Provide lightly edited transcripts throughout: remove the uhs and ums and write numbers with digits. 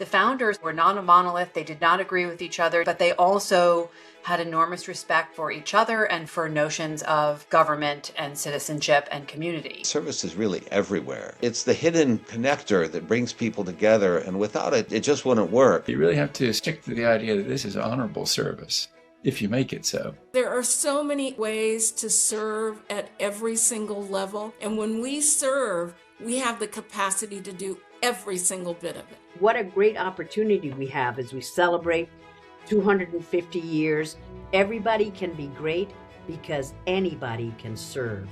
the founders were not a monolith. They did not agree with each other, but they also had enormous respect for each other and for notions of government and citizenship and community. Service is really everywhere. It's the hidden connector that brings people together, and without it, it just wouldn't work. You really have to stick to the idea that this is honorable service, if you make it so. There are so many ways to serve at every single level, and when we serve, we have the capacity to do every single bit of it. What a great opportunity we have as we celebrate 250 years. Everybody can be great because anybody can serve.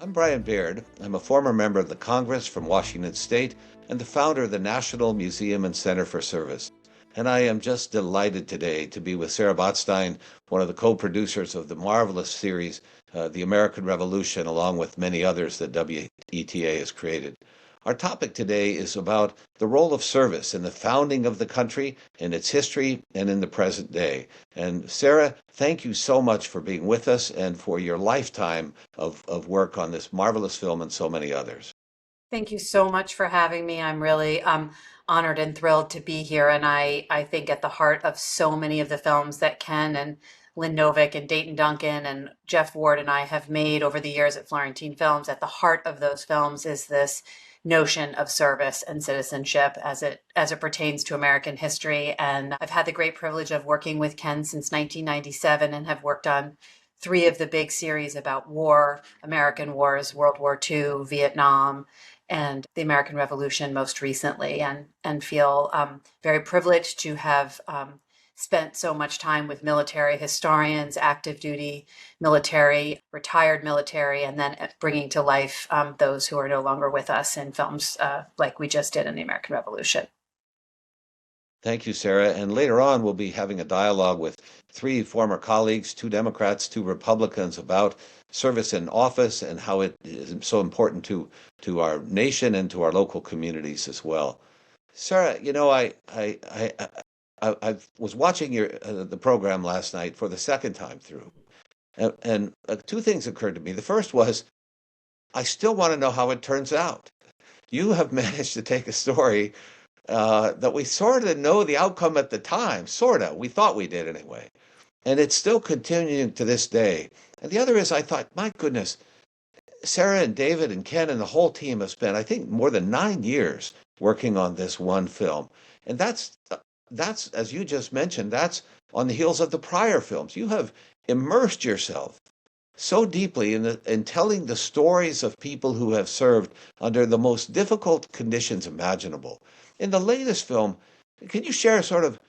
I'm Brian Baird. I'm a former member of the Congress from Washington State and the founder of the National Museum and Center for Service. And I am just delighted today to be with Sarah Botstein, one of the co-producers of the marvelous series, The American Revolution, along with many others that WETA has created. Our topic today is about the role of service in the founding of the country, in its history, and in the present day. And Sarah, thank you so much for being with us and for your lifetime of work on this marvelous film and so many others. Thank you so much for having me. I'm really honored and thrilled to be here. And I think at the heart of so many of the films that Ken and Lynn Novick and Dayton Duncan and Jeff Ward and I have made over the years at Florentine Films, at the heart of those films is this notion of service and citizenship as it pertains to American history. And I've had the great privilege of working with Ken since 1997 and have worked on 3 of the big series about war, American wars, World War II, Vietnam, and the American Revolution most recently, and feel very privileged to have spent so much time with military historians, active duty military, retired military, and then bringing to life those who are no longer with us in films like we just did in the American Revolution. Thank you, Sarah. And later on, we'll be having a dialogue with 3 former colleagues, 2 Democrats, 2 Republicans, about service in office and how it is so important to our nation and to our local communities as well. Sarah, you know, I was watching the program last night for the second time through, and 2 things occurred to me. The first was, I still want to know how it turns out. You have managed to take a story that we sort of know the outcome at the time, we thought we did anyway. And it's still continuing to this day. And the other is, I thought, my goodness, Sarah and David and Ken and the whole team have spent, I think, more than 9 years working on this one film. And that's, as you just mentioned, that's on the heels of the prior films. You have immersed yourself so deeply in telling the stories of people who have served under the most difficult conditions imaginable. In the latest film, can you share sort of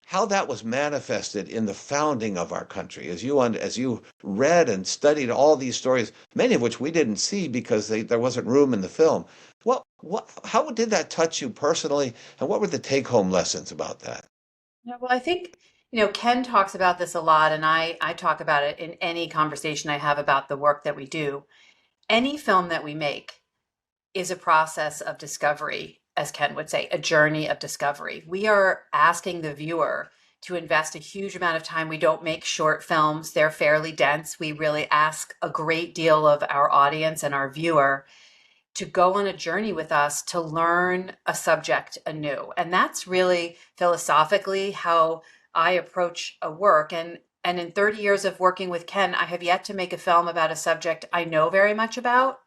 how that was manifested in the founding of our country, as you read and studied all these stories, many of which we didn't see because there wasn't room in the film? How did that touch you personally, and what were the take-home lessons about that? Yeah, well, I think, Ken talks about this a lot, and I talk about it in any conversation I have about the work that we do. Any film that we make is a process of discovery, as Ken would say, a journey of discovery. We are asking the viewer to invest a huge amount of time. We don't make short films. They're fairly dense. We really ask a great deal of our audience and our viewer to go on a journey with us to learn a subject anew. And that's really philosophically how I approach a work. And in 30 years of working with Ken, I have yet to make a film about a subject I know very much about.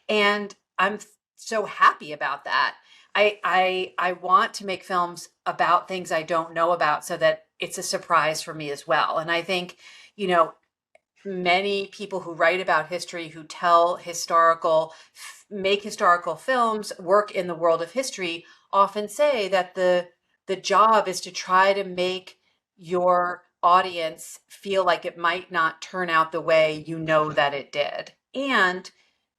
And I'm so happy about that. I want to make films about things I don't know about so that it's a surprise for me as well. And I think, many people who write about history, who make historical films, work in the world of history, often say that the job is to try to make your audience feel like it might not turn out the way you know that it did. And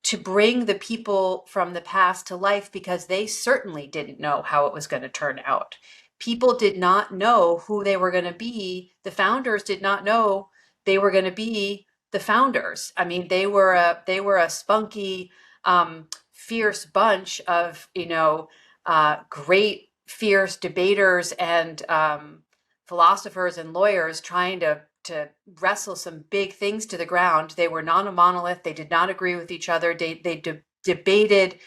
to bring the people from the past to life, because they certainly didn't know how it was going to turn out. People did not know who they were going to be. The founders did not know they were going to be the founders. I mean, they were a spunky, fierce bunch of, great fierce debaters and philosophers and lawyers trying to wrestle some big things to the ground. They were not a monolith. They did not agree with each other. They debated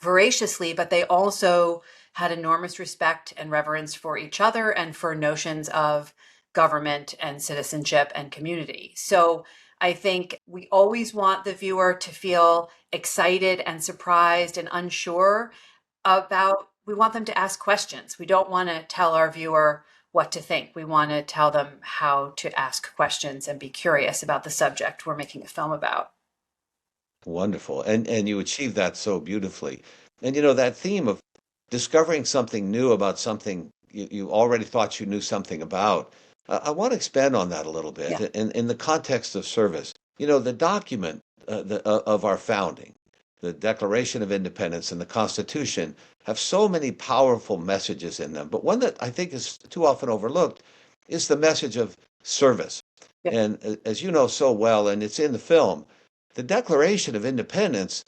voraciously, but they also had enormous respect and reverence for each other and for notions of government and citizenship and community. So I think we always want the viewer to feel excited and surprised and unsure about, we want them to ask questions. We don't want to tell our viewer what to think. We want to tell them how to ask questions and be curious about the subject we're making a film about. Wonderful. And you achieve that so beautifully. And you know, that theme of discovering something new about something you already thought you knew something about. I want to expand on that a little bit Yeah. in the context of service. You know, the document of our founding, the Declaration of Independence and the Constitution have so many powerful messages in them. But one that I think is too often overlooked is the message of service. Yeah. And as you know so well, and it's in the film, the Declaration of Independence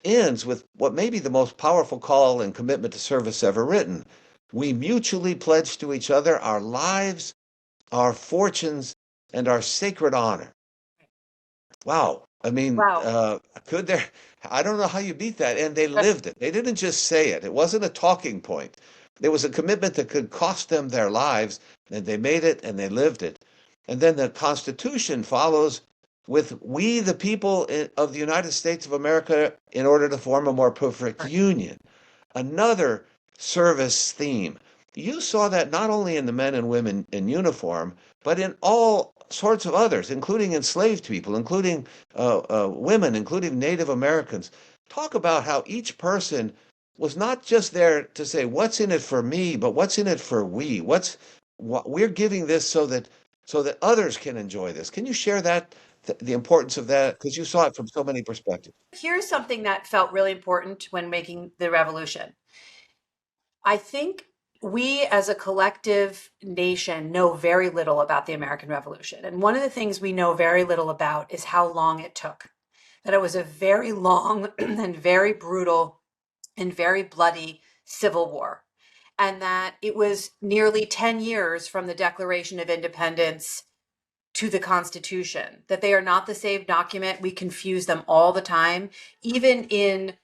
ends with what may be the most powerful call and commitment to service ever written. We mutually pledge to each other our lives, our fortunes, and our sacred honor. Wow. I mean, Wow. could there, I don't know how you beat that. And they lived it. They didn't just say it. It wasn't a talking point. There was a commitment that could cost them their lives, and they made it and they lived it. And then the Constitution follows with we, the people of the United States of America, in order to form a more perfect union. Another service theme. You saw that not only in the men and women in uniform, but in all sorts of others, including enslaved people, including women, including Native Americans. Talk about how each person was not just there to say, what's in it for me, but what's in it for we? We're giving this so that others can enjoy this. Can you share that, the importance of that? Because you saw it from so many perspectives. Here's something that felt really important when making the revolution. I think we as a collective nation know very little about the American Revolution. And one of the things we know very little about is how long it took. That it was a very long and very brutal and very bloody civil war. And that it was nearly 10 years from the Declaration of Independence to the Constitution, that they are not the same document. We confuse them all the time. Even in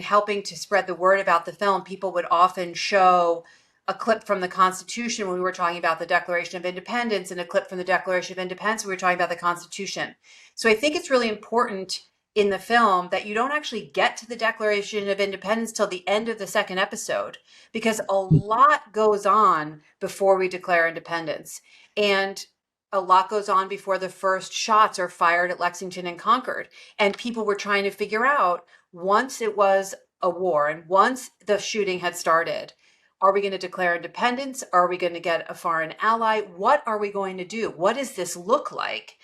helping to spread the word about the film, people would often show a clip from the Constitution when we were talking about the Declaration of Independence, and a clip from the Declaration of Independence when we were talking about the Constitution. So I think it's really important in the film that you don't actually get to the Declaration of Independence till the end of the second episode, because a lot goes on before we declare independence. And a lot goes on before the first shots are fired at Lexington and Concord. And people were trying to figure out, once it was a war and once the shooting had started, are we going to declare independence? Are we going to get a foreign ally? What are we going to do? What does this look like?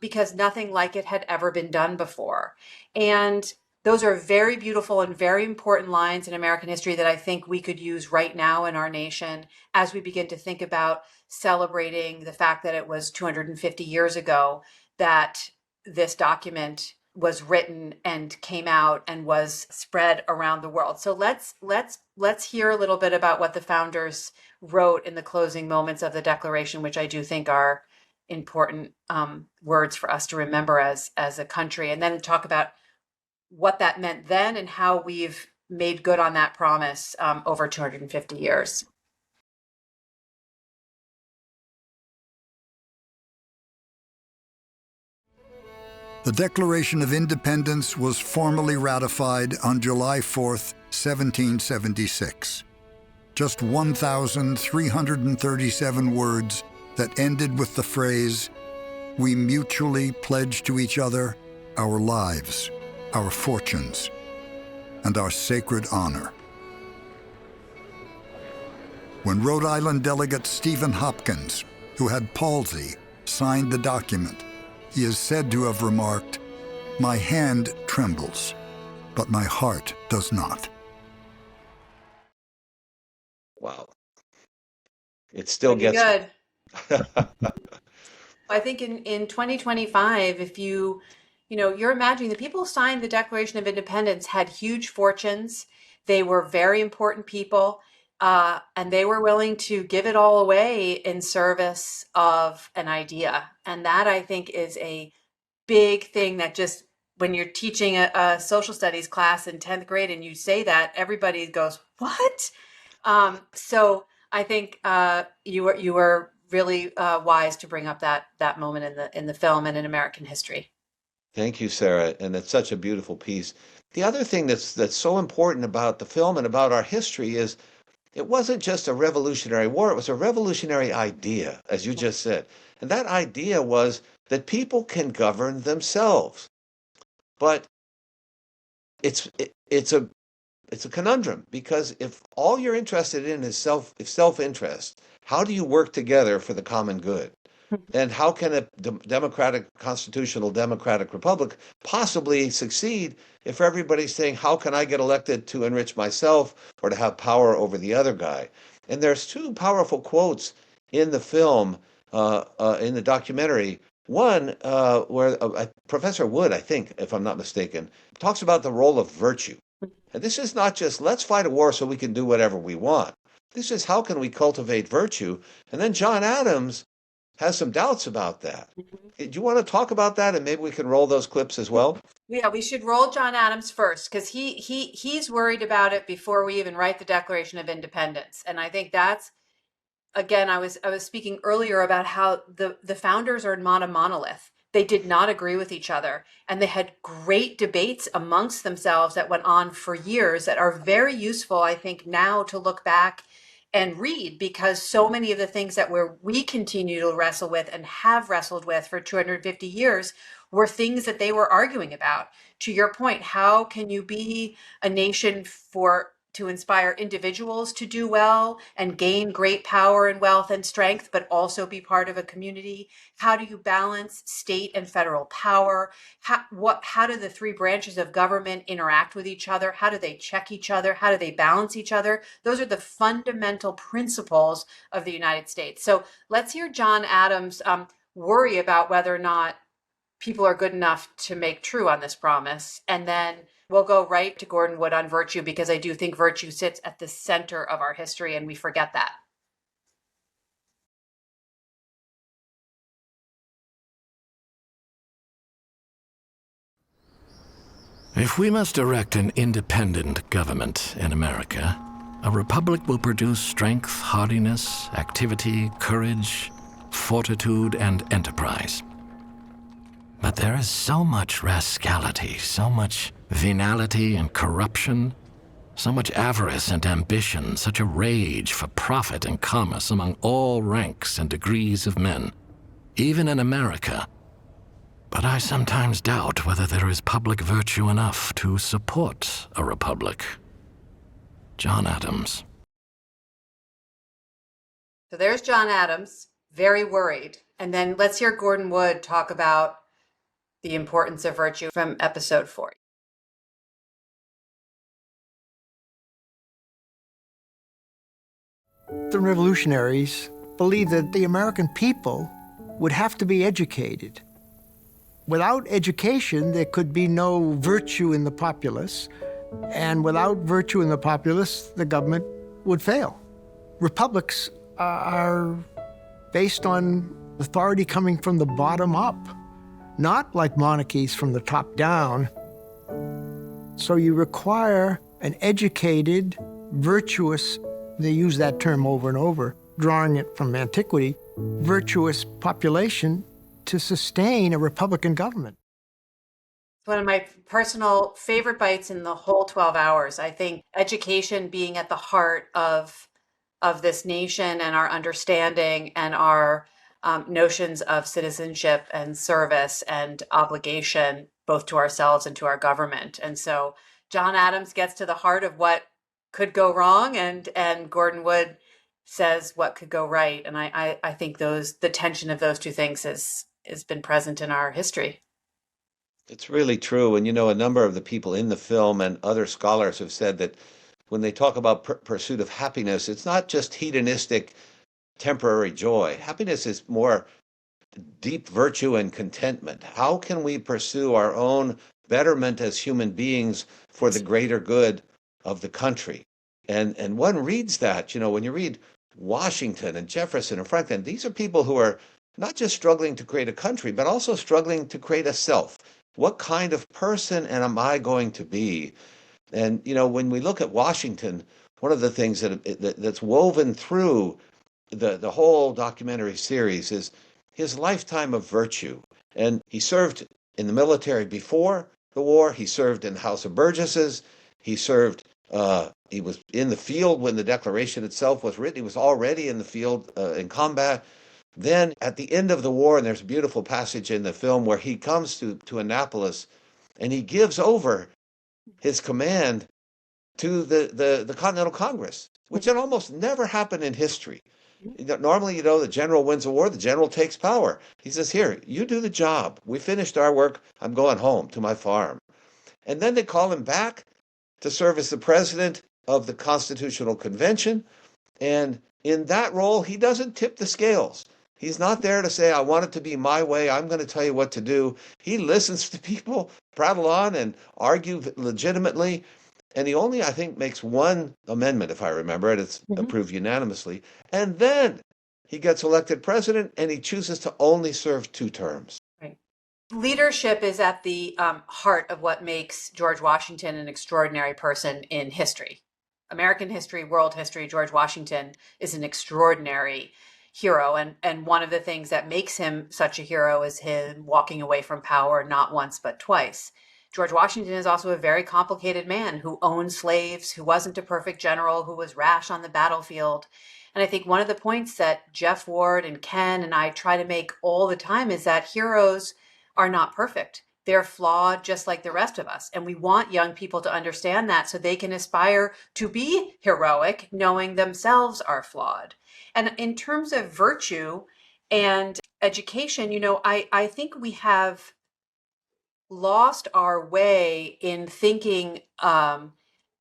Because nothing like it had ever been done before. And those are very beautiful and very important lines in American history that I think we could use right now in our nation as we begin to think about celebrating the fact that it was 250 years ago that this document was written and came out and was spread around the world. So let's hear a little bit about what the founders wrote in the closing moments of the Declaration, which I do think are important words for us to remember as a country, and then talk about what that meant then and how we've made good on that promise over 250 years. The Declaration of Independence was formally ratified on July 4th, 1776. Just 1,337 words that ended with the phrase, "We mutually pledge to each other our lives, our fortunes, and our sacred honor." When Rhode Island delegate Stephen Hopkins, who had palsy, signed the document, he is said to have remarked, "My hand trembles, but my heart does not." Wow. It still Pretty gets good. I think in 2025, if you're imagining the people who signed the Declaration of Independence had huge fortunes. They were very important people, and they were willing to give it all away in service of an idea. And that, I think, is a big thing that just when you're teaching a social studies class in 10th grade and you say that, everybody goes, what? So I think you were really wise to bring up that moment in the film and in American history. Thank you, Sarah. And it's such a beautiful piece. The other thing that's so important about the film and about our history is it wasn't just a revolutionary war, it was a revolutionary idea, as you just said. And that idea was that people can govern themselves. But it's a conundrum, because if all you're interested in is self-interest, how do you work together for the common good? And how can a democratic, constitutional democratic republic possibly succeed if everybody's saying, how can I get elected to enrich myself or to have power over the other guy? And there's two powerful quotes in the film, in the documentary. One, where Professor Wood, I think, if I'm not mistaken, talks about the role of virtue. And this is not just, let's fight a war so we can do whatever we want. This is, how can we cultivate virtue? And then John Adams has some doubts about that. Do you want to talk about that, and maybe we can roll those clips as well? Yeah, we should roll John Adams first, because he's worried about it before we even write the Declaration of Independence. And I think that's, again, I was speaking earlier about how the founders are not a monolith. They did not agree with each other, and they had great debates amongst themselves that went on for years that are very useful, I think, now to look back and read, because so many of the things that we continue to wrestle with and have wrestled with for 250 years were things that they were arguing about. To your point, how can you be a nation to inspire individuals to do well and gain great power and wealth and strength, but also be part of a community? How do you balance state and federal power? How do the three branches of government interact with each other? How do they check each other? How do they balance each other? Those are the fundamental principles of the United States. So let's hear John Adams worry about whether or not people are good enough to make true on this promise. And then we'll go right to Gordon Wood on virtue, because I do think virtue sits at the center of our history, and we forget that. If we must erect an independent government in America, a republic will produce strength, hardiness, activity, courage, fortitude, and enterprise. But there is so much rascality, so much venality and corruption, so much avarice and ambition, such a rage for profit and commerce among all ranks and degrees of men, even in America. But I sometimes doubt whether there is public virtue enough to support a republic. John Adams. So there's John Adams, very worried. And then let's hear Gordon Wood talk about the importance of virtue from episode 4. The revolutionaries believed that the American people would have to be educated. Without education, there could be no virtue in the populace, and without virtue in the populace, the government would fail. Republics are based on authority coming from the bottom up, not like monarchies from the top down. So you require an educated, virtuous, they use that term over and over, drawing it from antiquity, virtuous population to sustain a republican government. It's one of my personal favorite bites in the whole 12 hours. I think education being at the heart of this nation and our understanding and our notions of citizenship and service and obligation, both to ourselves and to our government. And so John Adams gets to the heart of what could go wrong, and Gordon Wood says what could go right. And I think the tension of those two things has been present in our history. It's really true. And, a number of the people in the film and other scholars have said that when they talk about pursuit of happiness, it's not just hedonistic, temporary joy. Happiness is more deep virtue and contentment. How can we pursue our own betterment as human beings for the greater good of the country. And one reads that, when you read Washington and Jefferson and Franklin, these are people who are not just struggling to create a country, but also struggling to create a self. What kind of person am I going to be? And when we look at Washington, one of the things that's woven through the whole documentary series is his lifetime of virtue. And he served in the military before the war. He served in the House of Burgesses. He served. He was in the field when the Declaration itself was written. He was already in the field in combat. Then at the end of the war, and there's a beautiful passage in the film where he comes to Annapolis and he gives over his command to the Continental Congress, which had almost never happened in history. Normally, the general wins a war, the general takes power. He says, here, you do the job. We finished our work. I'm going home to my farm. And then they call him back to serve as the president of the Constitutional Convention. And in that role, he doesn't tip the scales. He's not there to say, I want it to be my way. I'm going to tell you what to do. He listens to people prattle on and argue legitimately. And he only, I think, makes one amendment, if I remember it. It's approved unanimously. And then he gets elected president and he chooses to only serve 2 terms. Right. Leadership is at the heart of what makes George Washington an extraordinary person in history. American history, world history, George Washington is an extraordinary hero. And one of the things that makes him such a hero is him walking away from power not once, but twice. George Washington is also a very complicated man who owned slaves, who wasn't a perfect general, who was rash on the battlefield. And I think one of the points that Jeff Ward and Ken and I try to make all the time is that heroes are not perfect. They're flawed just like the rest of us. And we want young people to understand that so they can aspire to be heroic, knowing themselves are flawed. And in terms of virtue and education, I think we have lost our way in thinking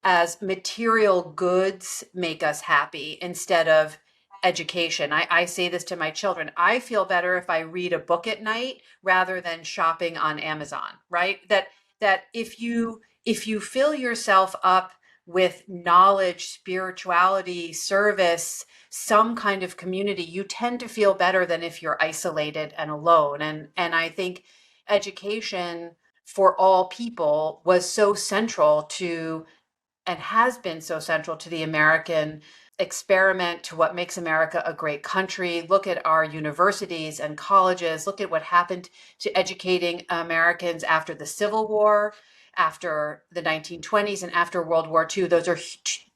as material goods make us happy instead of education. I say this to my children. I feel better if I read a book at night rather than shopping on Amazon, right? That if you fill yourself up with knowledge, spirituality, service, some kind of community, you tend to feel better than if you're isolated and alone. And I think education for all people was so central to, and has been so central to, the American experiment, to what makes America a great country. Look at our universities and colleges. Look at what happened to educating Americans after the Civil War, after the 1920s, and after World War II. Those are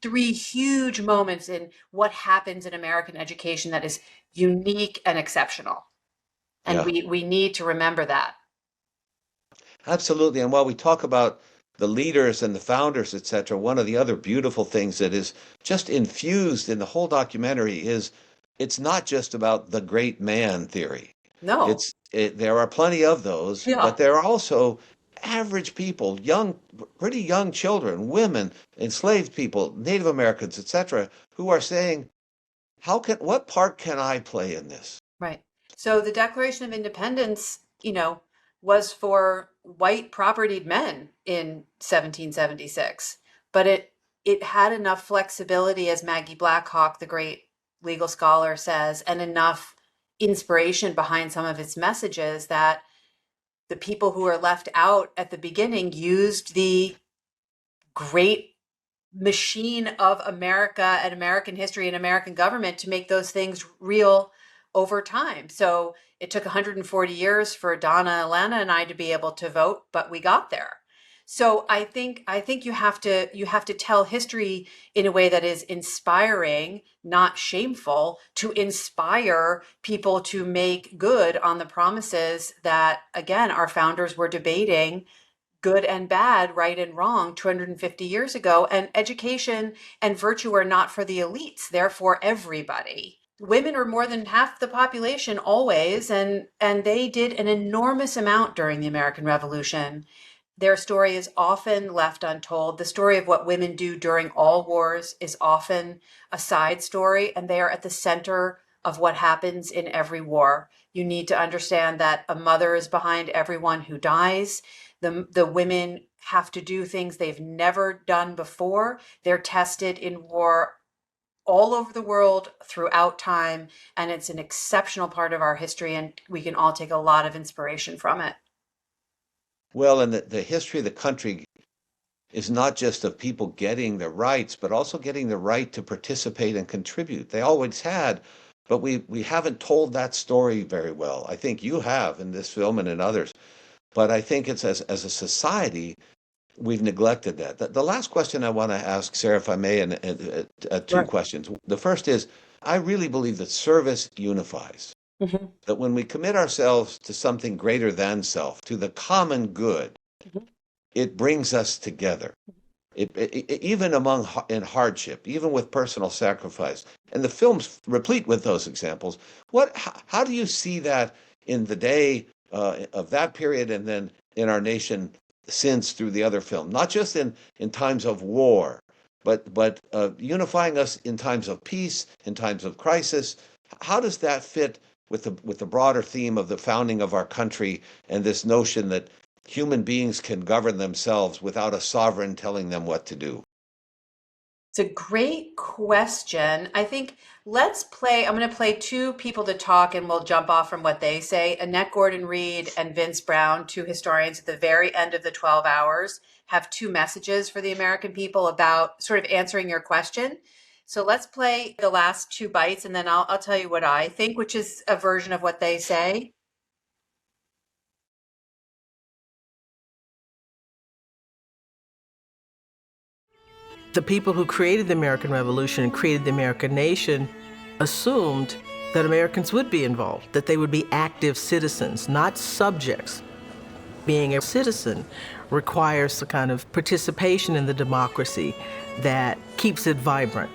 3 huge moments in what happens in American education that is unique and exceptional. And we need to remember that. Absolutely. And while we talk about the leaders and the founders, etc., one of the other beautiful things that is just infused in the whole documentary is it's not just about the great man theory. No. There are plenty of those, but there are also average people, pretty young children, women, enslaved people, Native Americans, etc., who are saying, what part can I play in this? Right. So the Declaration of Independence, was for white propertied men in 1776, but it had enough flexibility, as Maggie Blackhawk, the great legal scholar, says, and enough inspiration behind some of its messages that the people who were left out at the beginning used the great machine of America and American history and American government to make those things real over time. So it took 140 years for Donna, Ileana, and I to be able to vote, but we got there. So I think you have to tell history in a way that is inspiring, not shameful, to inspire people to make good on the promises that, again, our founders were debating, good and bad, right and wrong, 250 years ago. And education and virtue are not for the elites, they're for everybody. Women are more than half the population always, and they did an enormous amount during the American Revolution. Their story is often left untold. The story of what women do during all wars is often a side story, and they are at the center of what happens in every war. You need to understand that a mother is behind everyone who dies. The women have to do things they've never done before. They're tested in war all over the world throughout time, and it's an exceptional part of our history, and we can all take a lot of inspiration from it. Well, and the history of the country is not just of people getting their rights, but also getting the right to participate and contribute. They always had, but we haven't told that story very well. I think you have in this film and in others, but I think it's as a society, we've neglected that. The last question I want to ask, Sarah, if I may, and two Right. questions. The first is, I really believe that service unifies. Mhm. That when we commit ourselves to something greater than self, to the common good, Mhm. it brings us together. Even in hardship, even with personal sacrifice, and the film's replete with those examples. How do you see that in the day of that period, and then in our nation since through the other film? Not just in times of war, but unifying us in times of peace, in times of crisis. How does that fit with the broader theme of the founding of our country and this notion that human beings can govern themselves without a sovereign telling them what to do? It's a great question. I think I'm going to play two people to talk and we'll jump off from what they say. Annette Gordon-Reed and Vince Brown, two historians at the very end of the 12 hours, have two messages for the American people about sort of answering your question. So let's play the last two bites and then I'll tell you what I think, which is a version of what they say. The people who created the American Revolution and created the American nation assumed that Americans would be involved, that they would be active citizens, not subjects. Being a citizen requires the kind of participation in the democracy that keeps it vibrant.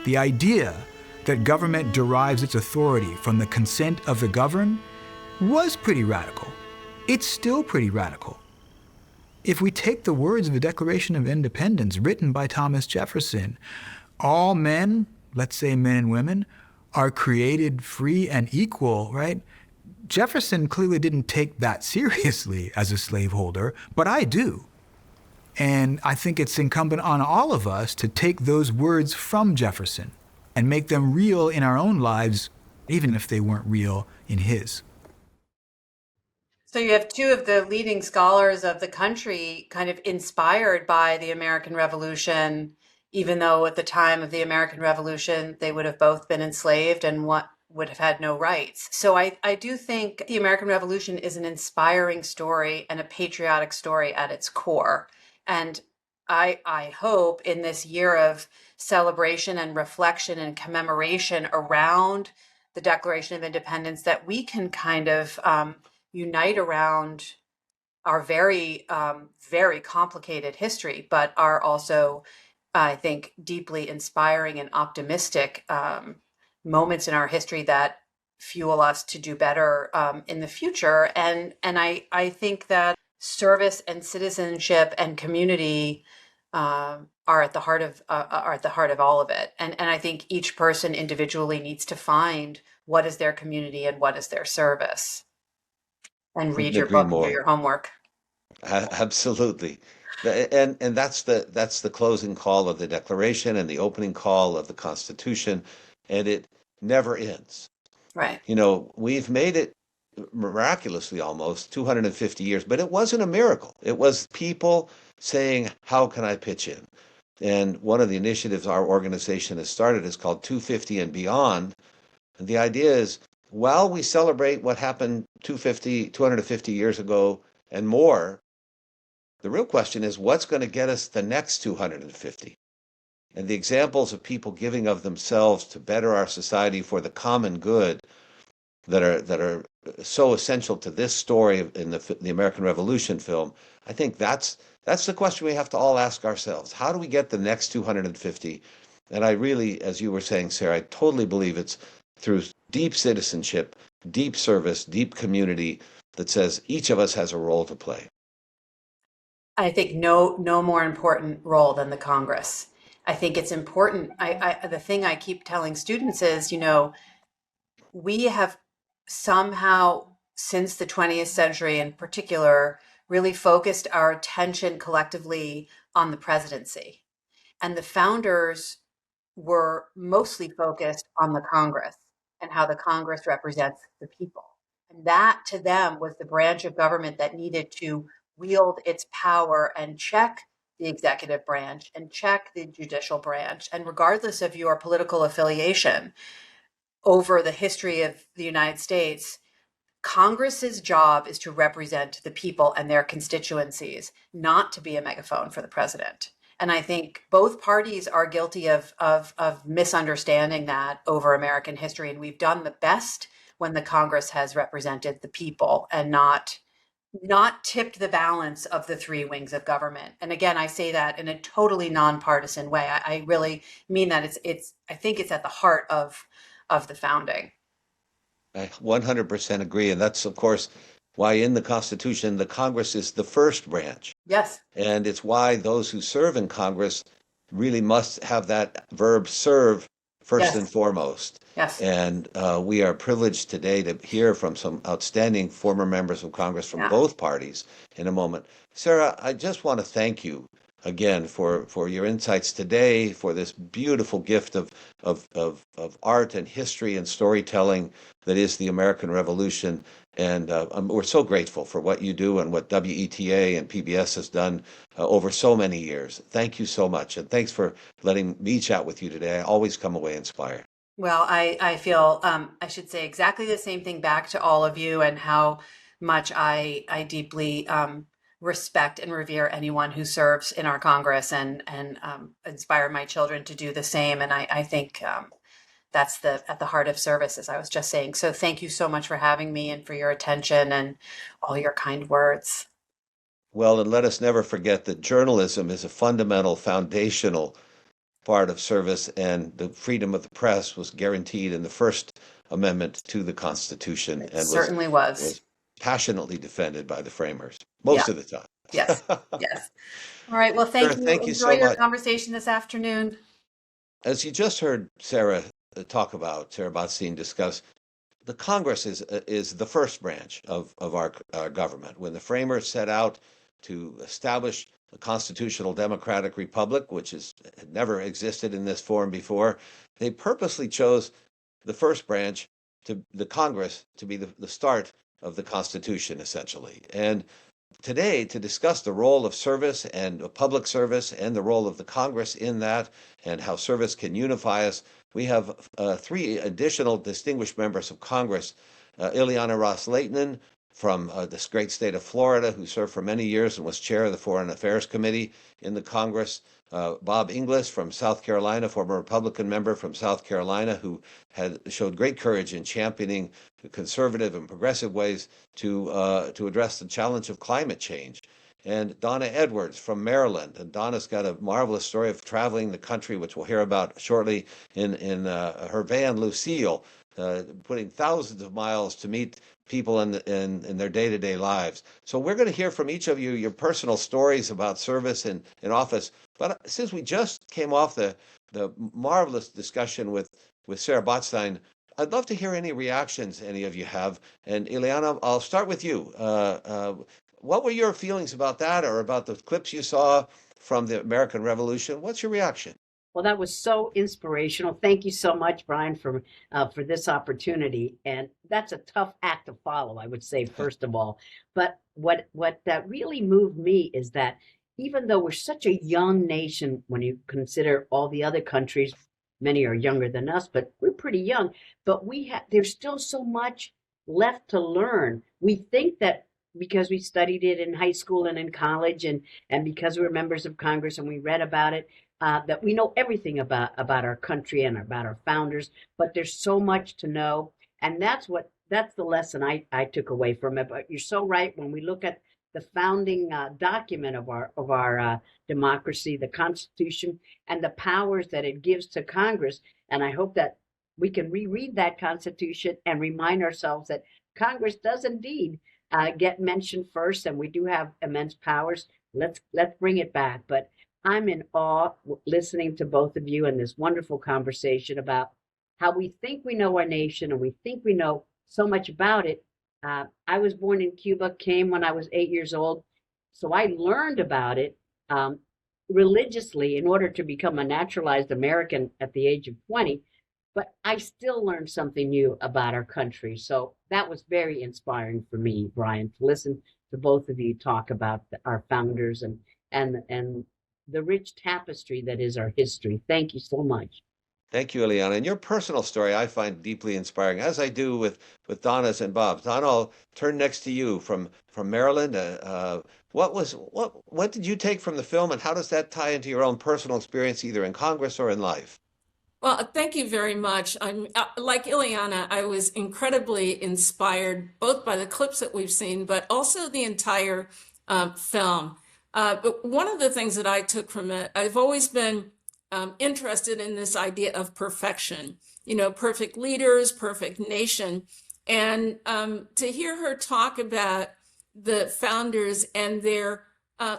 The idea that government derives its authority from the consent of the governed was pretty radical. It's still pretty radical. If we take the words of the Declaration of Independence written by Thomas Jefferson, all men, let's say men and women, are created free and equal, right? Jefferson clearly didn't take that seriously as a slaveholder, but I do. And I think it's incumbent on all of us to take those words from Jefferson and make them real in our own lives, even if they weren't real in his. So you have two of the leading scholars of the country kind of inspired by the American Revolution, even though at the time of the American Revolution, they would have both been enslaved and would have had no rights. So I do think the American Revolution is an inspiring story and a patriotic story at its core. And I hope in this year of celebration and reflection and commemoration around the Declaration of Independence that we can kind of unite around our very, very complicated history, but are also, I think, deeply inspiring and optimistic moments in our history that fuel us to do better in the future. And I think that service and citizenship and community are at the heart of all of it. And I think each person individually needs to find what is their community and what is their service. And read your book and do your homework. Absolutely. And that's the closing call of the Declaration and the opening call of the Constitution, and it never ends. Right. You know, we've made it miraculously almost 250 years, but it wasn't a miracle. It was people saying, how can I pitch in? And one of the initiatives our organization has started is called 250 and Beyond. And the idea is, while we celebrate what happened 250 years ago and more, the real question is, what's going to get us the next 250? And the examples of people giving of themselves to better our society for the common good that are so essential to this story in the American Revolution film, I think that's the question we have to all ask ourselves. How do we get the next 250? And I really, as you were saying, Sarah, I totally believe it's through deep citizenship, deep service, deep community that says each of us has a role to play. I think no more important role than the Congress. I think it's important. The thing I keep telling students is, we have somehow, since the 20th century in particular, really focused our attention collectively on the presidency. And the founders were mostly focused on the Congress and how the Congress represents the people. And that to them was the branch of government that needed to wield its power and check the executive branch and check the judicial branch. And regardless of your political affiliation, over the history of the United States, Congress's job is to represent the people and their constituencies, not to be a megaphone for the president. And I think both parties are guilty of misunderstanding that over American history. And we've done the best when the Congress has represented the people and not tipped the balance of the three wings of government. And again, I say that in a totally nonpartisan way. I really mean that. I think it's at the heart of the founding. I 100% agree. And that's, of course, why in the Constitution, the Congress is the first branch. Yes. And it's why those who serve in Congress really must have that verb serve first and foremost. Yes. And we are privileged today to hear from some outstanding former members of Congress from both parties in a moment. Sarah, I just want to thank you again for your insights today, for this beautiful gift of art and history and storytelling that is the American Revolution. And we're so grateful for what you do and what WETA and PBS has done over so many years. Thank you so much. And thanks for letting me chat with you today. I always come away inspired. Well, I feel I should say exactly the same thing back to all of you, and how much I deeply respect and revere anyone who serves in our Congress, and inspire my children to do the same. And I think that's at the heart of service, as I was just saying. So thank you so much for having me and for your attention and all your kind words. Well, and let us never forget that journalism is a fundamental, foundational part of service, and the freedom of the press was guaranteed in the First Amendment to the Constitution. It certainly was passionately defended by the framers most of the time. Yes. Yes. All right. Well, thank you. Thank you Enjoy so your much. Conversation this afternoon. As you just heard Sarah talk about, Sarah Botstein discuss, the Congress is the first branch of our government. When the framers set out to establish a constitutional democratic republic, which had never existed in this form before, they purposely chose the first branch, the Congress, to be the start of the Constitution, essentially. And today, to discuss the role of service and public service and the role of the Congress in that and how service can unify us, we have three additional distinguished members of Congress. Ileana Ros-Lehtinen from this great state of Florida, who served for many years and was chair of the Foreign Affairs Committee in the Congress. Bob Inglis from South Carolina, former Republican member from South Carolina, who showed great courage in championing conservative and progressive ways to address the challenge of climate change. And Donna Edwards from Maryland. And Donna's got a marvelous story of traveling the country, which we'll hear about shortly, in her van, Lucille, putting thousands of miles to meet people in their day-to-day lives. So we're going to hear from each of you your personal stories about service in office. But since we just came off the marvelous discussion with Sarah Botstein, I'd love to hear any reactions any of you have. And Ileana, I'll start with you. What were your feelings about that, or about the clips you saw from the American Revolution? What's your reaction? Well, that was so inspirational. Thank you so much, Brian, for this opportunity. And that's a tough act to follow, I would say, first of all. But what that really moved me is that even though we're such a young nation, when you consider all the other countries, many are younger than us, but we're pretty young. But there's still so much left to learn. We think that because we studied it in high school and in college, and because we're members of Congress and we read about it, that we know everything about our country and about our founders, but there's so much to know. And that's the lesson I took away from it. But you're so right. When we look at the founding document of our democracy, the Constitution, and the powers that it gives to Congress, and I hope that we can reread that Constitution and remind ourselves that Congress does indeed get mentioned first, and we do have immense powers. Let's bring it back. But I'm in awe listening to both of you in this wonderful conversation about how we think we know our nation and we think we know so much about it. I was born in Cuba, came when I was 8 years old. So I learned about it religiously in order to become a naturalized American at the age of 20. But I still learned something new about our country. So that was very inspiring for me, Brian, to listen to both of you talk about our founders and the rich tapestry that is our history. Thank you so much. Thank you, Ileana. And your personal story I find deeply inspiring, as I do with Donna's and Bob's. Donna, I'll turn next to you from Maryland. What did you take from the film, and how does that tie into your own personal experience, either in Congress or in life? Well, thank you very much. I'm like Ileana, I was incredibly inspired both by the clips that we've seen, but also the entire film. But one of the things that I took from it, I've always been interested in this idea of perfection, perfect leaders, perfect nation. And to hear her talk about the founders and their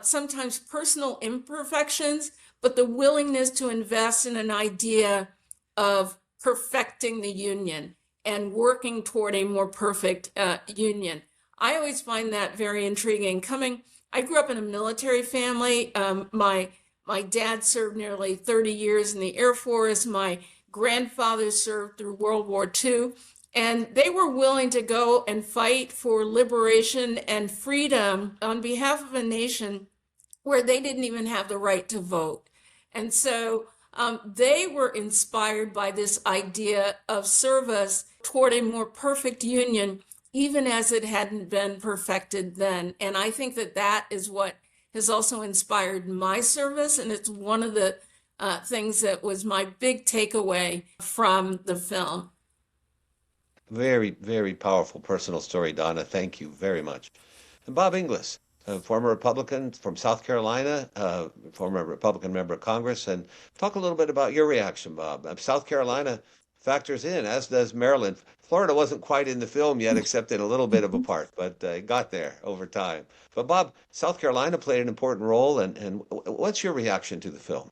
sometimes personal imperfections, but the willingness to invest in an idea of perfecting the union and working toward a more perfect union. I always find that very intriguing. I grew up in a military family. My dad served nearly 30 years in the Air Force. My grandfather served through World War II. And they were willing to go and fight for liberation and freedom on behalf of a nation where they didn't even have the right to vote. And so they were inspired by this idea of service toward a more perfect union, even as it hadn't been perfected then. And I think that that is what has also inspired my service. And it's one of the things that was my big takeaway from the film. Very, very powerful personal story, Donna. Thank you very much. And Bob Inglis, a former Republican from South Carolina, former Republican member of Congress, and talk a little bit about your reaction, Bob. South Carolina factors in, as does Maryland. Florida wasn't quite in the film yet, except in a little bit of a part, but it got there over time. But Bob, South Carolina played an important role, and what's your reaction to the film?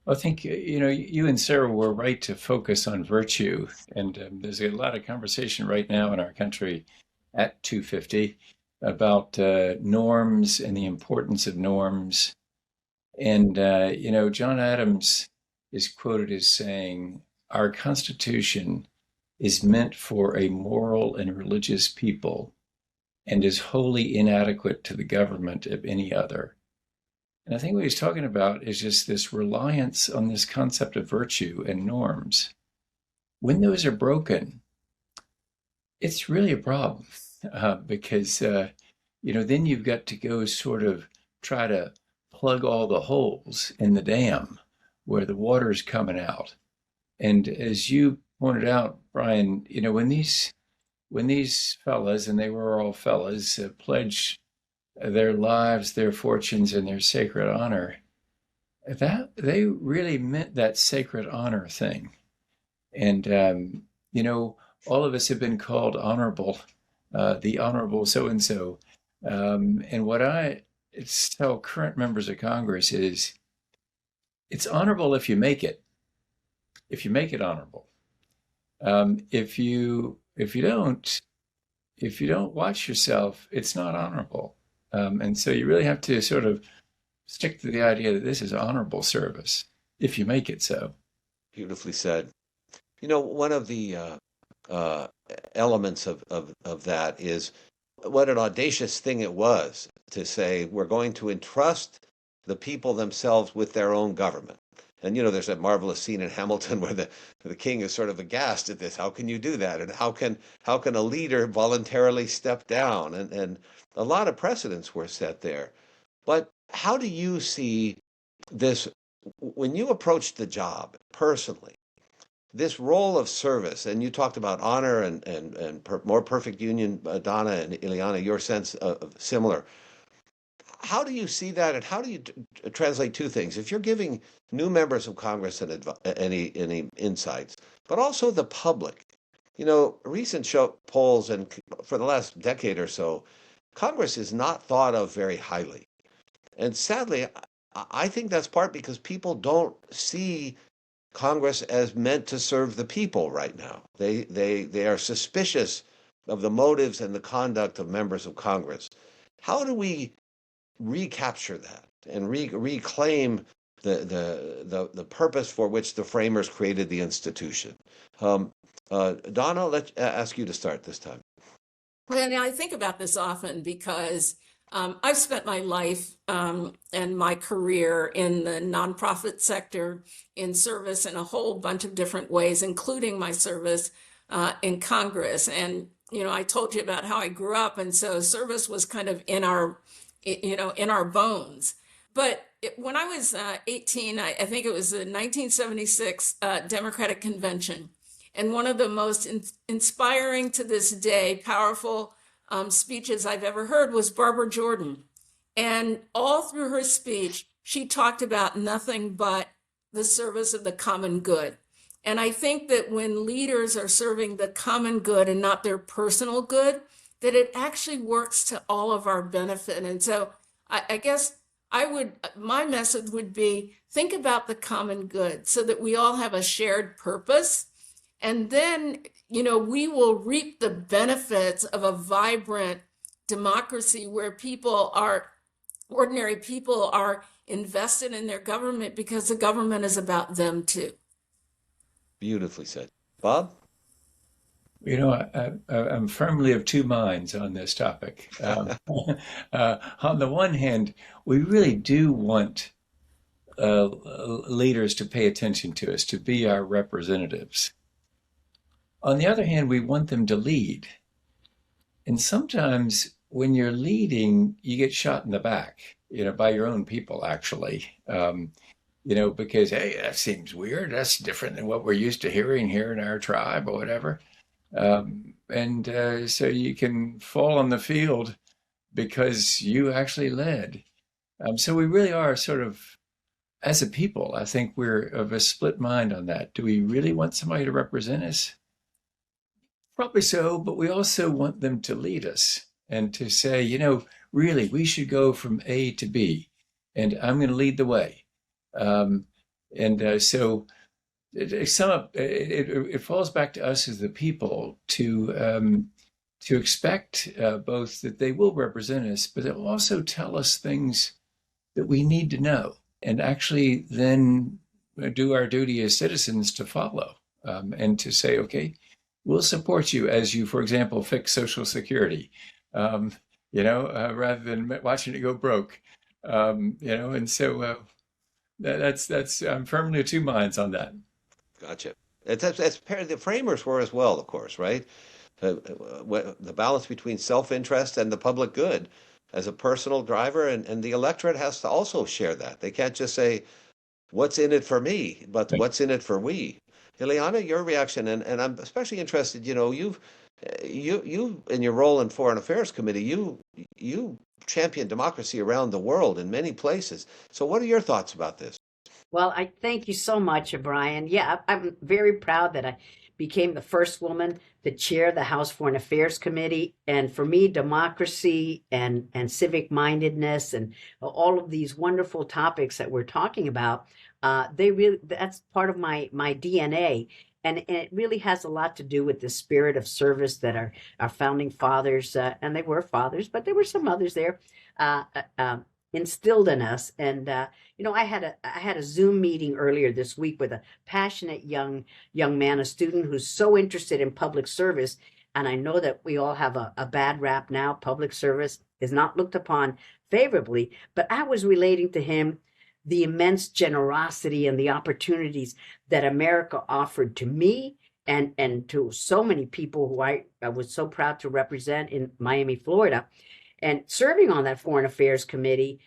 I think, you and Sarah were right to focus on virtue. And there's a lot of conversation right now in our country at 250 about norms and the importance of norms. And, John Adams is quoted as saying, "Our Constitution is meant for a moral and religious people and is wholly inadequate to the government of any other." And I think what he's talking about is just this reliance on this concept of virtue and norms. When those are broken, it's really a problem because, then you've got to go sort of try to plug all the holes in the dam where the water's coming out. And as you pointed out, Brian, when these fellas, and they were all fellas, pledged their lives, their fortunes, and their sacred honor, that they really meant that sacred honor thing. And, all of us have been called honorable, the honorable so-and-so. And what I tell current members of Congress is, it's honorable if you make it honorable. If you don't watch yourself, it's not honorable. And so you really have to sort of stick to the idea that this is honorable service, if you make it so. Beautifully said. One of the elements of that is what an audacious thing it was to say, we're going to entrust the people themselves with their own government. And, there's that marvelous scene in Hamilton where the king is sort of aghast at this. How can you do that? And how can a leader voluntarily step down? And a lot of precedents were set there. But how do you see this, when you approached the job personally, this role of service, and you talked about honor and more perfect union, Donna and Ileana, your sense of similar. How do you see that, and how do you translate two things? If you're giving new members of Congress any insights, but also the public, recent polls, and for the last decade or so, Congress is not thought of very highly. And sadly, I think that's part because people don't see Congress as meant to serve the people right now. They are suspicious of the motives and the conduct of members of Congress. How do we recapture that and reclaim the purpose for which the framers created the institution? Donna, let's ask you to start this time. And I think about this often because I've spent my life and my career in the nonprofit sector, in service in a whole bunch of different ways, including my service in Congress. And, I told you about how I grew up. And so service was kind of in our bones. But when I was 18, I think it was the 1976 Democratic Convention. And one of the most inspiring to this day, powerful speeches I've ever heard was Barbara Jordan. And all through her speech, she talked about nothing but the service of the common good. And I think that when leaders are serving the common good and not their personal good, that it actually works to all of our benefit. And so I guess my message would be, think about the common good so that we all have a shared purpose. And then, we will reap the benefits of a vibrant democracy where ordinary people are invested in their government because the government is about them too. Beautifully said. Bob? I'm firmly of two minds on this topic. On the one hand, we really do want leaders to pay attention to us, to be our representatives. On the other hand, we want them to lead. And sometimes when you're leading, you get shot in the back, by your own people, actually. Because, hey, that seems weird. That's different than what we're used to hearing here in our tribe or whatever. So you can fall on the field because you actually led. So we really are sort of, as a people, I think we're of a split mind on that. Do we really want somebody to represent us? Probably so, but we also want them to lead us and to say, really, we should go from A to B, and I'm going to lead the way. So to sum up, it falls back to us as the people to expect both that they will represent us, but they'll also tell us things that we need to know, and actually then do our duty as citizens to follow and to say, okay, we'll support you as you, for example, fix Social Security, rather than watching it go broke, and so that's I'm firmly of two minds on that. Gotcha. That's the framers were as well, of course, right? The balance between self-interest and the public good as a personal driver, and the electorate has to also share that. They can't just say, what's in it for me, but what's in it for we. Ileana, your reaction, and I'm especially interested, you in your role in Foreign Affairs Committee, you champion democracy around the world in many places. So what are your thoughts about this? Well, I thank you so much, Brian. Yeah, I'm very proud that I became the first woman to chair the House Foreign Affairs Committee. And for me, democracy and civic mindedness and all of these wonderful topics that we're talking about, that's part of my DNA. And it really has a lot to do with the spirit of service that our founding fathers, and they were fathers, but there were some others there, instilled in us. And I had a Zoom meeting earlier this week with a passionate young man, a student who's so interested in public service. And I know that we all have a bad rap now. Public service is not looked upon favorably, but I was relating to him the immense generosity and the opportunities that America offered to me and to so many people who I was so proud to represent in Miami, Florida. And serving on that Foreign Affairs Committee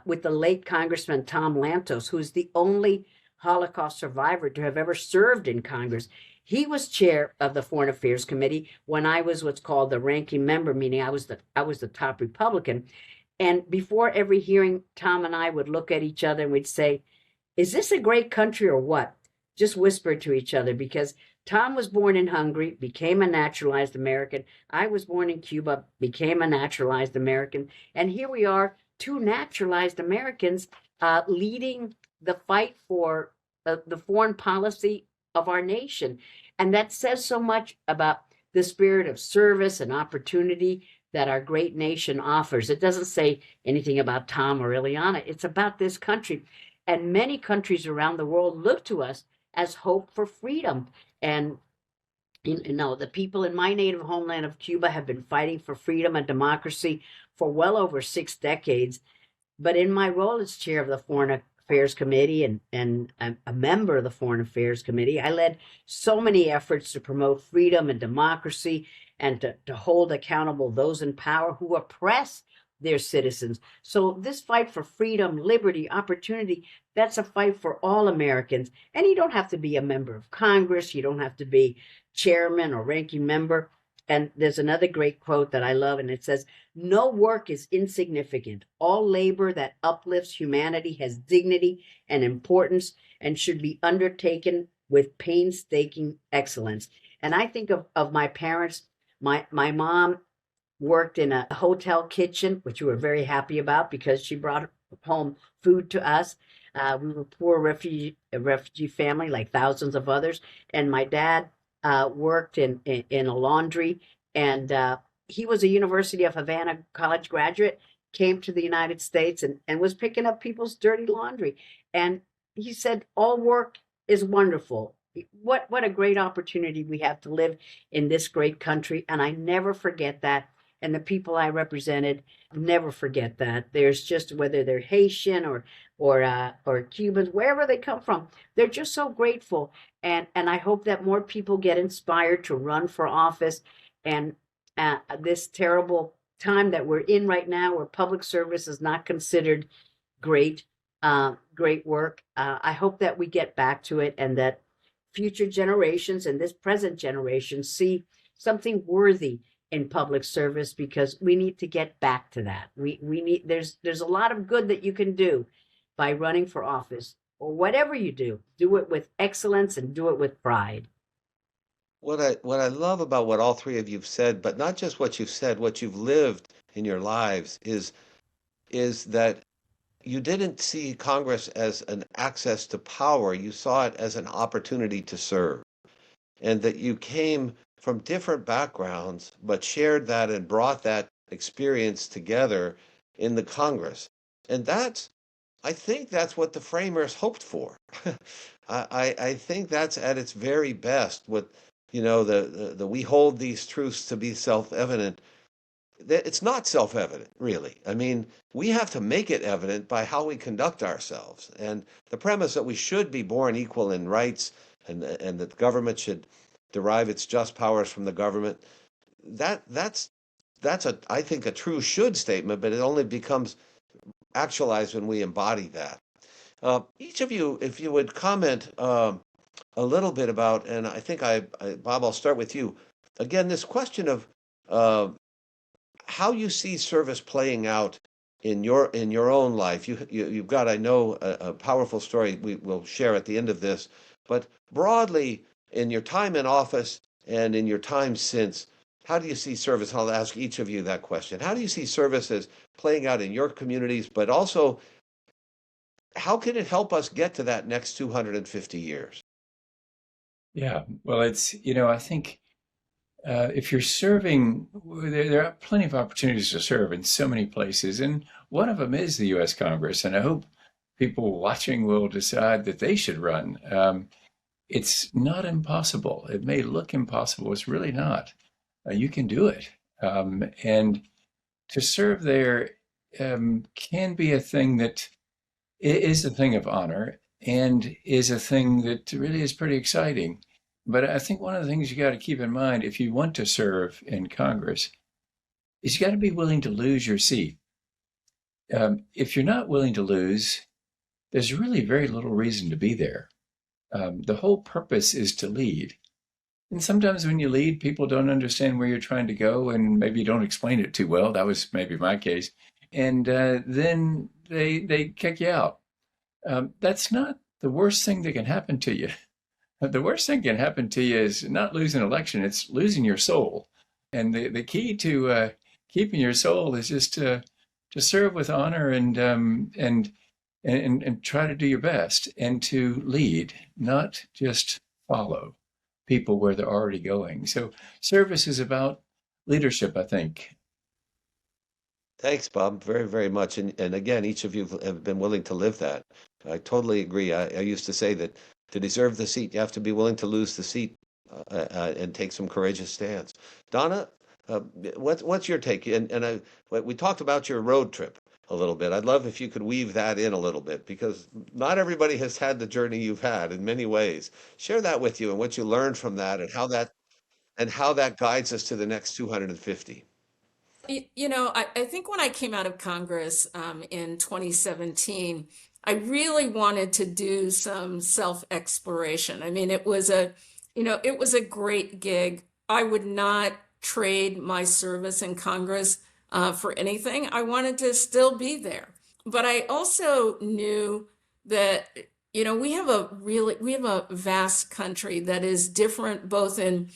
with the late Congressman Tom Lantos, who's the only Holocaust survivor to have ever served in Congress. He was chair of the Foreign Affairs Committee when I was what's called the ranking member, meaning I was the top Republican. And before every hearing, Tom and I would look at each other and we'd say, is this a great country or what? Just whisper to each other, because Tom was born in Hungary, became a naturalized American. I was born in Cuba, became a naturalized American. And here we are two naturalized Americans leading the fight for the foreign policy of our nation. And that says so much about the spirit of service and opportunity that our great nation offers. It doesn't say anything about Tom or Ileana. It's about this country. And many countries around the world look to us as hope for freedom. And the people in my native homeland of Cuba have been fighting for freedom and democracy for well over 6 decades. But in my role as chair of the Foreign Affairs Committee and a member of the Foreign Affairs Committee, I led so many efforts to promote freedom and democracy and to hold accountable those in power who oppress their citizens. So this fight for freedom, liberty, opportunity, that's a fight for all Americans. And you don't have to be a member of Congress. You don't have to be chairman or ranking member. And there's another great quote that I love, and it says, "No work is insignificant. All labor that uplifts humanity has dignity and importance and should be undertaken with painstaking excellence." And I think of my parents. My mom worked in a hotel kitchen, which we were very happy about because she brought home food to us. We were a poor refugee family like thousands of others. And my dad worked in a laundry, and he was a University of Havana college graduate, came to the United States and was picking up people's dirty laundry. And he said, all work is wonderful. What a great opportunity we have to live in this great country. And I never forget that. And the people I represented never forget that. There's just, whether they're Haitian or Cubans, wherever they come from, they're just so grateful. And I hope that more people get inspired to run for office. And this terrible time that we're in right now, where public service is not considered great work, I hope that we get back to it, and that future generations and this present generation see something worthy in public service, because we need to get back to that. We need, there's a lot of good that you can do by running for office, or whatever you do it with excellence and do it with pride. What I love about what all three of you've said, but not just what you've said, what you've lived in your lives, is that you didn't see Congress as an access to power. You saw it as an opportunity to serve, and that you came from different backgrounds, but shared that and brought that experience together in the Congress. And I think that's what the framers hoped for. I think that's at its very best. What, the we hold these truths to be self-evident. It's not self-evident, really. I mean, we have to make it evident by how we conduct ourselves. And the premise that we should be born equal in rights, and that the government should derive its just powers from the government, that's I think a true should statement, but it only becomes actualized when we embody that. Each of you, if you would comment a little bit about, and I think Bob, I'll start with you. Again, this question of how you see service playing out in your own life. You've got, I know, a powerful story we will share at the end of this, but broadly, in your time in office and in your time since, how do you see service? I'll ask each of you that question. How do you see service as playing out in your communities, but also how can it help us get to that next 250 years? Yeah, well, it's, I think if you're serving, there are plenty of opportunities to serve in so many places. And one of them is the U.S. Congress. And I hope people watching will decide that they should run. It's not impossible. It may look impossible. It's really not. You can do it. And to serve there can be a thing that is a thing of honor and is a thing that really is pretty exciting. But I think one of the things you got to keep in mind if you want to serve in Congress is you got to be willing to lose your seat. If you're not willing to lose, there's really very little reason to be there. The whole purpose is to lead. And sometimes when you lead, people don't understand where you're trying to go, and maybe you don't explain it too well. That was maybe my case. And then they kick you out. That's not the worst thing that can happen to you. The worst thing that can happen to you is not losing an election, it's losing your soul. And the key to keeping your soul is just to to serve with honor and try to do your best and to lead, not just follow people where they're already going. So service is about leadership, I think. Thanks, Bob, very, very much. And again, each of you have been willing to live that. I totally agree. I used to say that to deserve the seat, you have to be willing to lose the seat and take some courageous stands. Donna, what's your take? We talked about your road trip a little bit. I'd love if you could weave that in a little bit, because not everybody has had the journey you've had in many ways. Share that with you and what you learned from that, and how that guides us to the next 250. I think when I came out of Congress in 2017, I really wanted to do some self-exploration. I mean, it was a great gig. I would not trade my service in Congress for anything. I wanted to still be there. But I also knew that, we have a vast country that is different both in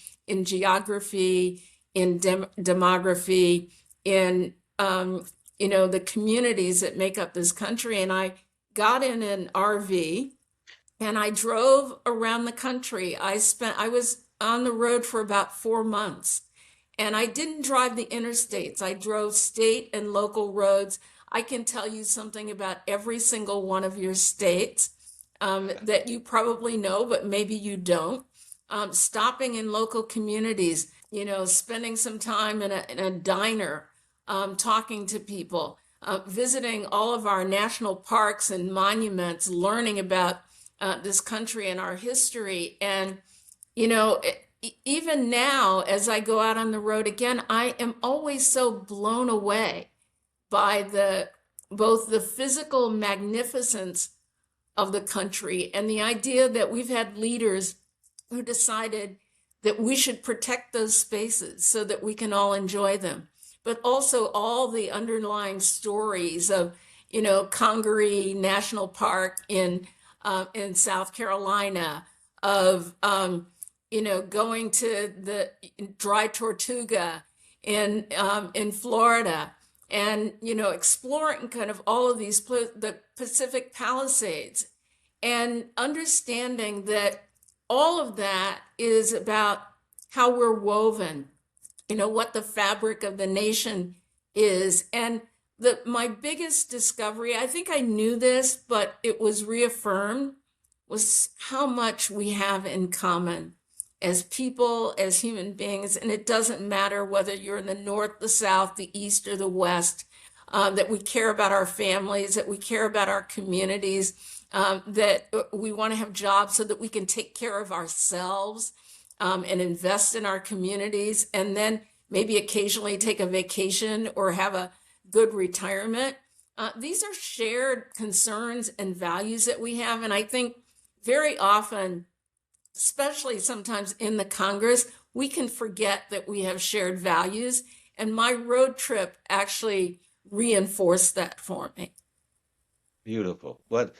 geography, in demography, in the communities that make up this country. And I got in an RV and I drove around the country. I was on the road for about 4 months, and I didn't drive the interstates. I drove state and local roads. I can tell you something about every single one of your states that you probably know, but maybe you don't. Stopping in local communities, spending some time in a diner, talking to people, visiting all of our national parks and monuments, learning about this country and our history. And, even now, as I go out on the road again, I am always so blown away by both the physical magnificence of the country and the idea that we've had leaders who decided that we should protect those spaces so that we can all enjoy them. But also all the underlying stories of, Congaree National Park in South Carolina, of, going to the Dry Tortuga in Florida, and, exploring kind of all of these, the Pacific Palisades, and understanding that all of that is about how we're woven, what the fabric of the nation is. And my biggest discovery, I think I knew this, but it was reaffirmed, was how much we have in common as people, as human beings. And it doesn't matter whether you're in the North, the South, the East, or the West, that we care about our families, that we care about our communities, that we want to have jobs so that we can take care of ourselves and invest in our communities, and then maybe occasionally take a vacation or have a good retirement. These are shared concerns and values that we have. And I think very often, especially sometimes in the Congress, we can forget that we have shared values. And my road trip actually reinforced that for me. Beautiful. What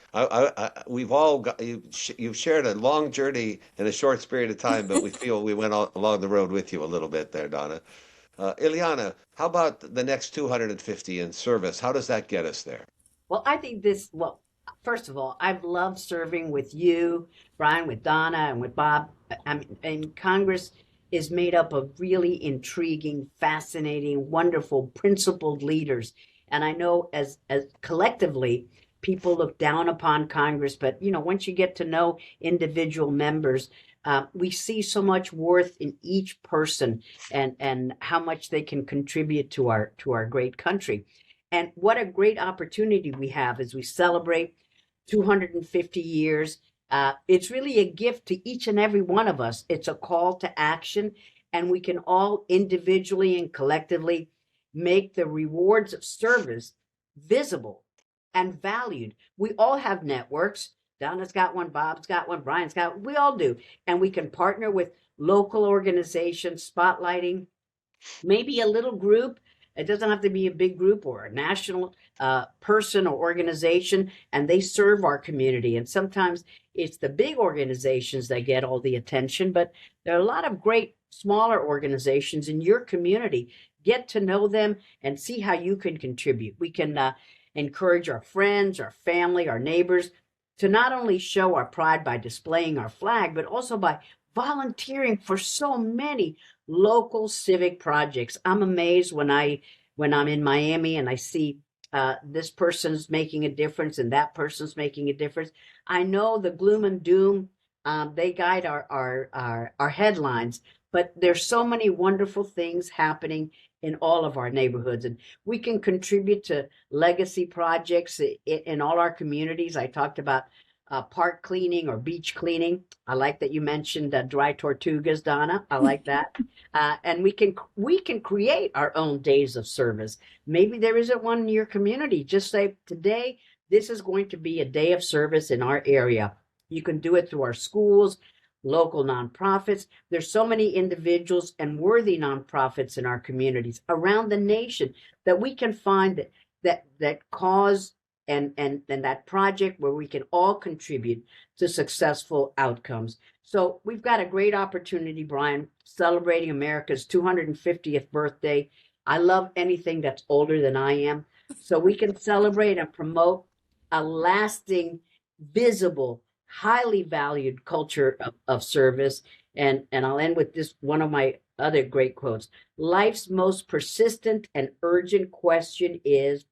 we've all got, you've shared a long journey in a short period of time, but we feel we went along the road with you a little bit there, Donna. Ileana, how about the next 250 in service? How does that get us there? Well, I think first of all, I've loved serving with you, Brian, with Donna, and with Bob. And Congress is made up of really intriguing, fascinating, wonderful, principled leaders. And I know as collectively, people look down upon Congress, but once you get to know individual members, we see so much worth in each person and how much they can contribute to our great country. And what a great opportunity we have as we celebrate 250 years. It's really a gift to each and every one of us. It's a call to action, and we can all individually and collectively make the rewards of service visible and valued. We all have networks. Donna's got one, Bob's got one, Brian's got one. We all do. And we can partner with local organizations, spotlighting maybe a little group. It doesn't have to be a big group or a national person or organization, and they serve our community. And sometimes it's the big organizations that get all the attention, but there are a lot of great smaller organizations in your community get to know them and see how you can contribute. We can encourage our friends, our family, our neighbors to not only show our pride by displaying our flag, but also by volunteering for so many local civic projects. I'm amazed when I'm in Miami and I see this person's making a difference and that person's making a difference. I know the gloom and doom, they guide our headlines, but there's so many wonderful things happening in all of our neighborhoods, and we can contribute to legacy projects in all our communities. I talked about park cleaning or beach cleaning. I like that you mentioned dry tortugas, Donna. I like that. And we can create our own days of service. Maybe there isn't one in your community. Just say, today, this is going to be a day of service in our area. You can do it through our schools, local nonprofits. There's so many individuals and worthy nonprofits in our communities around the nation that we can find that cause and that project where we can all contribute to successful outcomes. So we've got a great opportunity, Brian, celebrating America's 250th birthday. I love anything that's older than I am. So we can celebrate and promote a lasting, visible, highly valued culture of service. And I'll end with this, one of my other great quotes. Life's most persistent and urgent question is,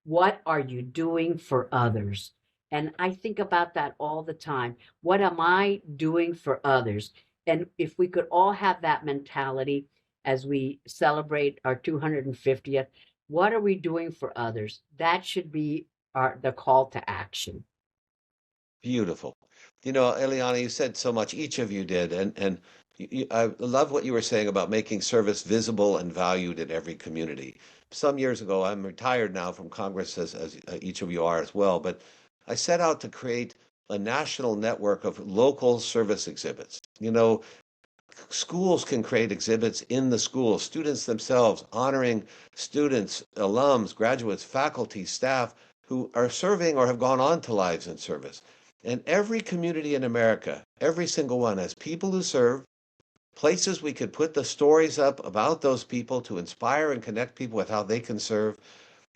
what are you doing for others? And I think about that all the time. What am I doing for others? And if we could all have that mentality as we celebrate our 250th, what are we doing for others? That should be the call to action. Beautiful. You know, Ileana, you said so much, each of you did, and I love what you were saying about making service visible and valued in every community. Some years ago, I'm retired now from Congress, as each of you are as well, but I set out to create a national network of local service exhibits. You know, schools can create exhibits in the schools, students themselves honoring students, alums, graduates, faculty, staff who are serving or have gone on to lives in service. And every community in America, every single one, has people who serve, places we could put the stories up about those people to inspire and connect people with how they can serve.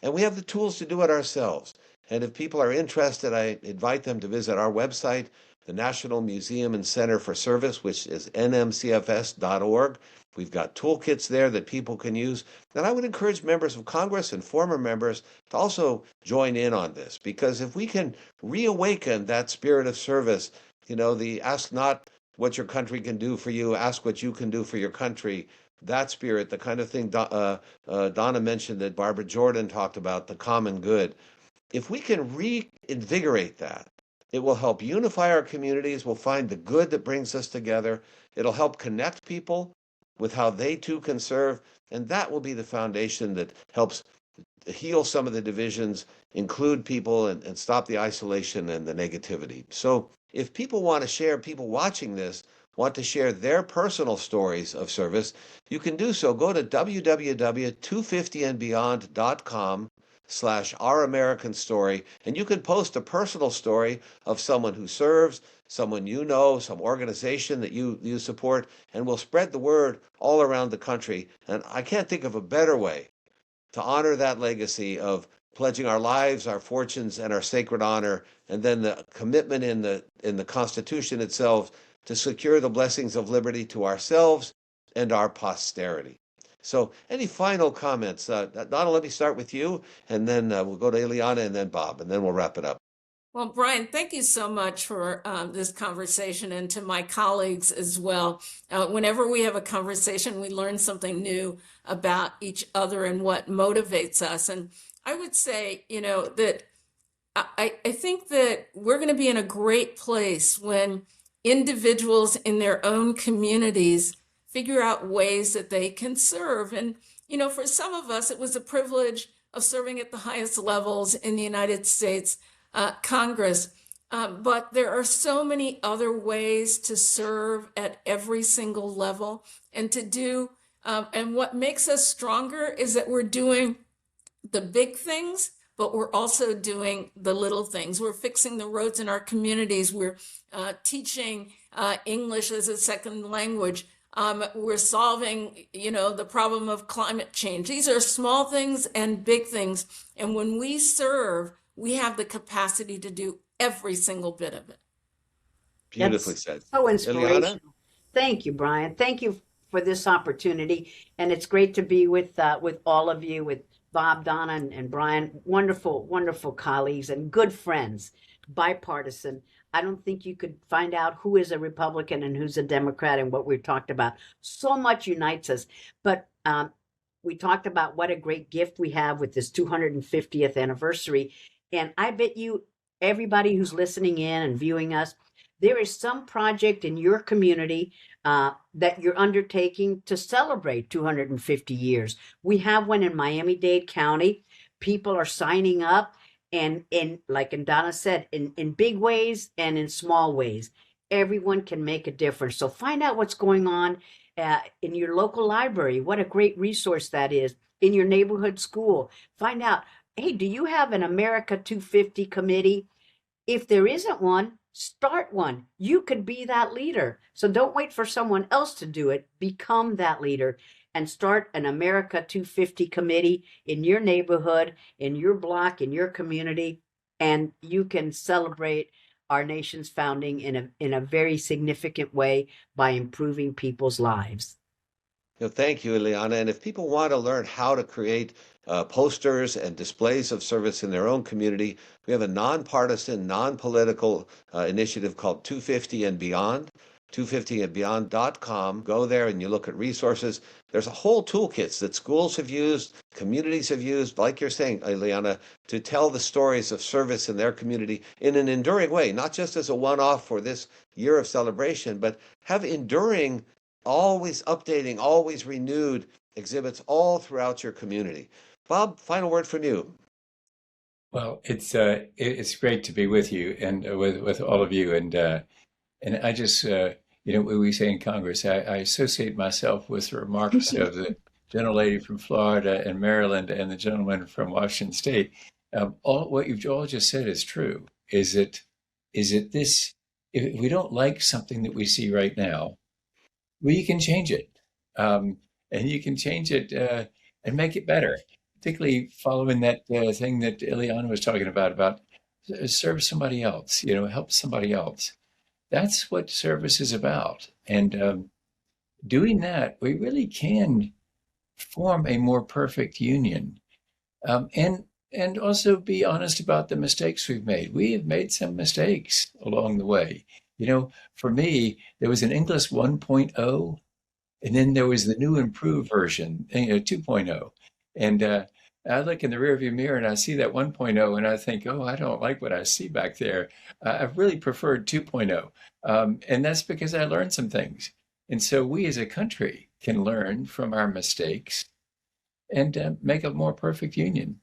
And we have the tools to do it ourselves. And if people are interested, I invite them to visit our website, the National Museum and Center for Service, which is nmcfs.org. We've got toolkits there that people can use. And I would encourage members of Congress and former members to also join in on this, because if we can reawaken that spirit of service, you know, the ask not what your country can do for you, ask what you can do for your country, that spirit, the kind of thing Donna mentioned that Barbara Jordan talked about, the common good. If we can reinvigorate that, it will help unify our communities. We'll find the good that brings us together. It'll help connect people with how they too can serve. And that will be the foundation that helps heal some of the divisions, include people, and stop the isolation and the negativity. So if people want to share, people watching this want to share their personal stories of service, you can do so. Go to www.250andbeyond.com/Our American Story, and you can post a personal story of someone who serves, someone you know, some organization that you support, and we'll spread the word all around the country. And I can't think of a better way to honor that legacy of pledging our lives, our fortunes, and our sacred honor, and then the commitment in the Constitution itself to secure the blessings of liberty to ourselves and our posterity. So any final comments? Donna, let me start with you, and then we'll go to Ileana and then Bob, and then we'll wrap it up. Well, Brian, thank you so much for this conversation, and to my colleagues as well. Whenever we have a conversation, we learn something new about each other and what motivates us. And I would say, you know, that I think that we're going to be in a great place when individuals in their own communities figure out ways that they can serve. And, you know, for some of us, it was a privilege of serving at the highest levels in the United States Congress. But there are so many other ways to serve at every single level and to do. And what makes us stronger is that we're doing the big things, but we're also doing the little things. We're fixing the roads in our communities. We're teaching English as a second language We're solving, the problem of climate change. These are small things and big things. And when we serve, we have the capacity to do every single bit of it. Beautifully That's said. so Ileana? inspirational. Thank you, Brian. Thank you for this opportunity, and it's great to be with all of you, with Bob, Donna, and Brian. Wonderful, wonderful colleagues and good friends, bipartisan. I don't think you could find out who is a Republican and who's a Democrat and what we've talked about. So much unites us, but we talked about what a great gift we have with this 250th anniversary, and I bet you everybody who's listening in and viewing us, there is some project in your community that you're undertaking to celebrate 250 years. We have one in Miami-Dade County. People are signing up, and like Donna said, in big ways and in small ways. Everyone can make a difference. So find out what's going on in your local library. What a great resource that is. In your neighborhood school. Find out, hey, do you have an America 250 committee? If there isn't one, start one. You could be that leader. So don't wait for someone else to do it. Become that leader and start an America 250 committee in your neighborhood, in your block, in your community, and you can celebrate our nation's founding in a very significant way by improving people's lives. Thank you, Ileana. And if people want to learn how to create posters and displays of service in their own community, we have a nonpartisan, non-political initiative called 250 and Beyond, 250andbeyond.com. Go there and you look at resources. There's a whole toolkits that schools have used, communities have used, like you're saying, Ileana, to tell the stories of service in their community in an enduring way, not just as a one-off for this year of celebration, but have enduring, always updating, always renewed exhibits all throughout your community. Bob, final word from you. Well, it's great to be with you and with all of you, and I just what we say in Congress, I associate myself with the remarks of the gentlelady from Florida and Maryland and the gentleman from Washington State. All what you've all just said is true. Is it this? If we don't like something that we see right now, well, you can change it, and you can change it and make it better. Particularly following that thing that Ileana was talking about serve somebody else, help somebody else. That's what service is about. And doing that, we really can form a more perfect union. And also be honest about the mistakes we've made. We have made some mistakes along the way. For me, there was an English 1.0, and then there was the new improved version, 2.0. And I look in the rearview mirror and I see that 1.0 and I think, oh, I don't like what I see back there. I've really preferred 2.0. And that's because I learned some things. And so we as a country can learn from our mistakes and make a more perfect union.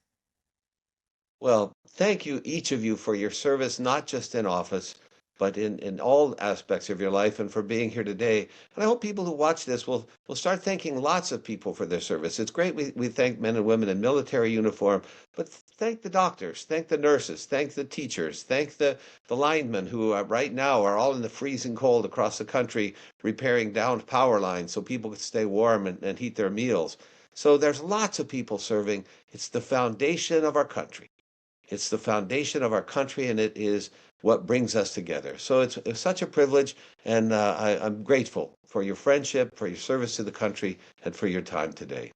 Well, thank you, each of you, for your service, not just in office, but in all aspects of your life, and for being here today. And I hope people who watch this will start thanking lots of people for their service. It's great we thank men and women in military uniform, but thank the doctors, thank the nurses, thank the teachers, thank the linemen who right now are all in the freezing cold across the country repairing downed power lines so people can stay warm and heat their meals. So there's lots of people serving. It's the foundation of our country. It's the foundation of our country, and it is what brings us together. So it's such a privilege, and I'm grateful for your friendship, for your service to the country, and for your time today.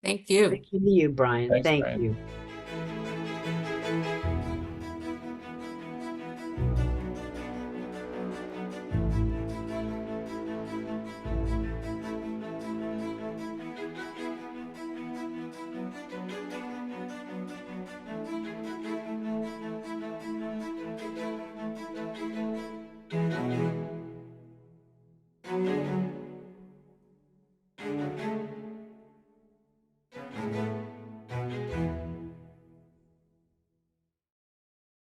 Thank you. Thank you, Brian. Thanks, Thank Brian. you.